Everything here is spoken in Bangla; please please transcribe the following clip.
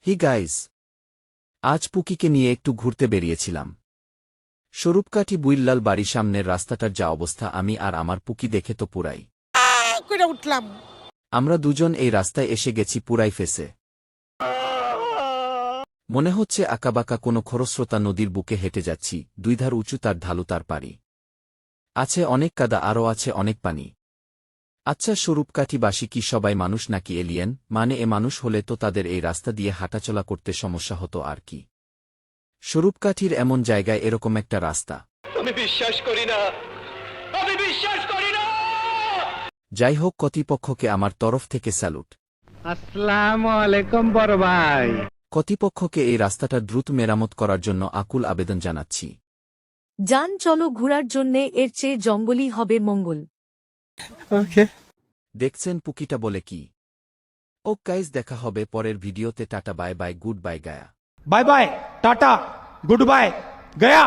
হি গাইজ, আজ পুকিকে নিয়ে একটু ঘুরতে বেরিয়েছিলাম। স্বরূপকাঠি বুইল্লাল বাড়ির সামনের রাস্তাটার যা অবস্থা, আমি আর আমার পুকি দেখে তো পুরাই করে উঠলাম। আমরা দুজন এই রাস্তায় এসে গেছি পুরাই ফেসে। মনে হচ্ছে আঁকাবাঁকা কোনো খরস্রোতা নদীর বুকে হেঁটে যাচ্ছি, দুই ধার উঁচু, তার ঢালু, তার পারি আছে অনেক কাদা, আরও আছে অনেক পানি। আচ্ছা, স্বরূপকাঠিবাসী কি সবাই মানুষ নাকি এলিয়েন? মানে এ মানুষ হলে তো তাদের এই রাস্তা দিয়ে হাঁটাচলা করতে সমস্যা হতো আর কি। স্বরূপকাঠির এমন জায়গায় এরকম একটা রাস্তা, আমি বিশ্বাস করি না, আমি বিশ্বাস করি না। যাই হোক, কর্তৃপক্ষকে আমার তরফ থেকে স্যালুট। আসসালামু আলাইকুম বড় ভাই। কর্তৃপক্ষকে এই রাস্তাটা দ্রুত মেরামত করার জন্য আকুল আবেদন জানাচ্ছি। যান চলো, ঘোরার জন্যে এর চেয়ে জঙ্গলই হবে মঙ্গল। ওকে, দেখছেন পুকিটা বলে কি? ও গাইজ, দেখা হবে পরের ভিডিওতে। Ta-ta, bye bye, good bye, গায়া। Bye bye ta-ta good bye गया।